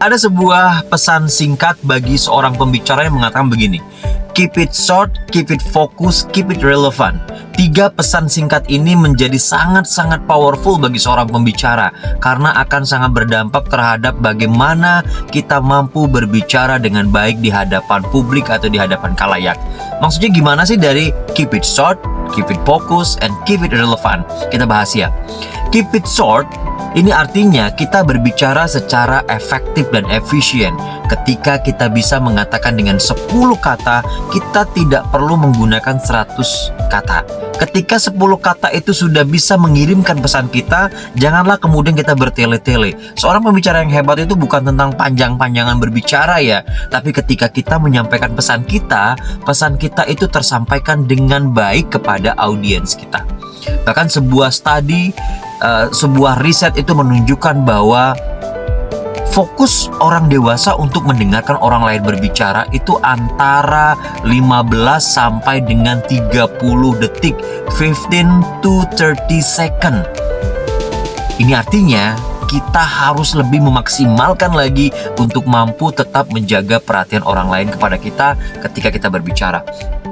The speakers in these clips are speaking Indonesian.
Ada sebuah pesan singkat bagi seorang pembicara yang mengatakan begini: keep it short, keep it focus, keep it relevant. 3 pesan singkat ini menjadi sangat-sangat powerful bagi seorang pembicara karena akan sangat berdampak terhadap bagaimana kita mampu berbicara dengan baik di hadapan publik atau di hadapan khalayak. Maksudnya gimana sih dari keep it short, keep it focus, and keep it relevant? Kita bahas ya. Keep it short ini artinya kita berbicara secara efektif dan efisien. Ketika kita bisa mengatakan dengan 10 kata, kita tidak perlu menggunakan 100 kata. Ketika 10 kata itu sudah bisa mengirimkan pesan kita, janganlah kemudian kita bertele-tele. Seorang pembicara yang hebat itu bukan tentang panjang-panjangan berbicara ya, tapi ketika kita menyampaikan pesan kita itu tersampaikan dengan baik kepada audiens kita. Bahkan sebuah riset itu menunjukkan bahwa fokus orang dewasa untuk mendengarkan orang lain berbicara itu antara 15 sampai dengan 30 detik, 15 to 30 second. Ini artinya kita harus lebih memaksimalkan lagi untuk mampu tetap menjaga perhatian orang lain kepada kita ketika kita berbicara.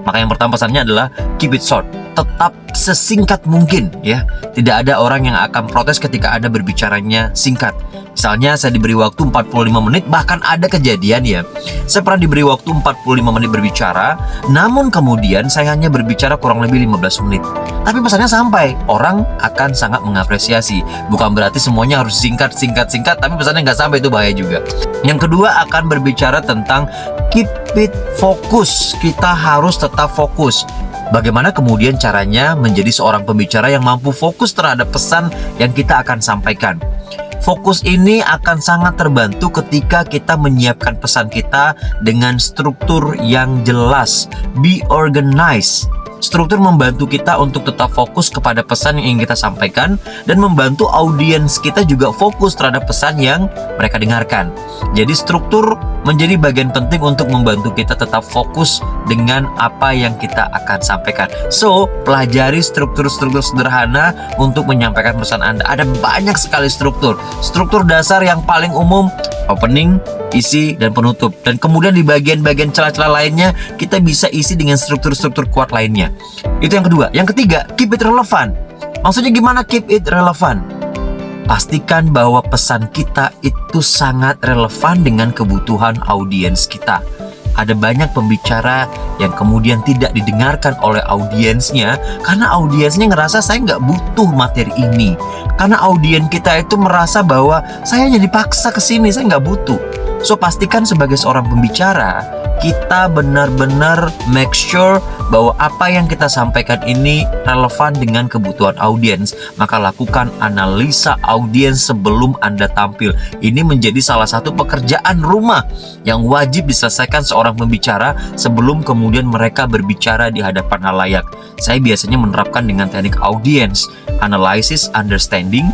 Maka yang pertama pesannya adalah keep it short. Tetap sesingkat mungkin ya. Tidak ada orang yang akan protes ketika Anda berbicaranya singkat. Misalnya saya diberi waktu 45 menit, bahkan ada kejadian ya, saya pernah diberi waktu 45 menit berbicara, namun kemudian saya hanya berbicara kurang lebih 15 menit. Tapi pesannya sampai, orang akan sangat mengapresiasi. Bukan berarti semuanya harus singkat, tapi pesannya nggak sampai, itu bahaya juga. Yang kedua akan berbicara tentang keep it focus. Kita harus tetap fokus. Bagaimana kemudian caranya menjadi seorang pembicara yang mampu fokus terhadap pesan yang kita akan sampaikan? Fokus ini akan sangat terbantu ketika kita menyiapkan pesan kita dengan struktur yang jelas. Be organized. Struktur membantu kita untuk tetap fokus kepada pesan yang ingin kita sampaikan dan membantu audiens kita juga fokus terhadap pesan yang mereka dengarkan. Jadi struktur menjadi bagian penting untuk membantu kita tetap fokus dengan apa yang kita akan sampaikan. So, pelajari struktur-struktur sederhana untuk menyampaikan pesan Anda. Ada banyak sekali struktur. Struktur dasar yang paling umum, opening, isi, dan penutup. Dan kemudian di bagian-bagian celah-celah lainnya, kita bisa isi dengan struktur-struktur kuat lainnya. Itu yang kedua. Yang ketiga, keep it relevant. Maksudnya gimana keep it relevant? Pastikan bahwa pesan kita itu sangat relevan dengan kebutuhan audiens kita. Ada banyak pembicara yang kemudian tidak didengarkan oleh audiensnya karena audiensnya ngerasa saya nggak butuh materi ini. Karena audiens kita itu merasa bahwa saya hanya dipaksa ke sini, saya nggak butuh. So, pastikan sebagai seorang pembicara, kita benar-benar make sure bahwa apa yang kita sampaikan ini relevan dengan kebutuhan audiens. Maka lakukan analisa audiens sebelum Anda tampil. Ini menjadi salah satu pekerjaan rumah yang wajib diselesaikan seorang pembicara sebelum kemudian mereka berbicara di hadapan khalayak. Saya biasanya menerapkan dengan teknik audiens, analysis, understanding,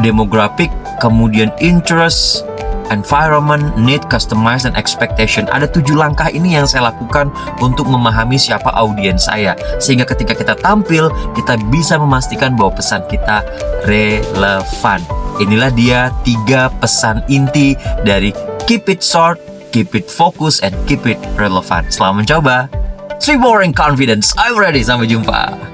demographic, kemudian interest, environment, need, customize, dan expectation. Ada 7 langkah ini yang saya lakukan untuk memahami siapa audiens saya. Sehingga ketika kita tampil, kita bisa memastikan bahwa pesan kita relevan. Inilah dia 3 pesan inti dari keep it short, keep it focus, and keep it relevant. Selamat mencoba. Sweet Boring Confidence. I'm ready. Sampai jumpa.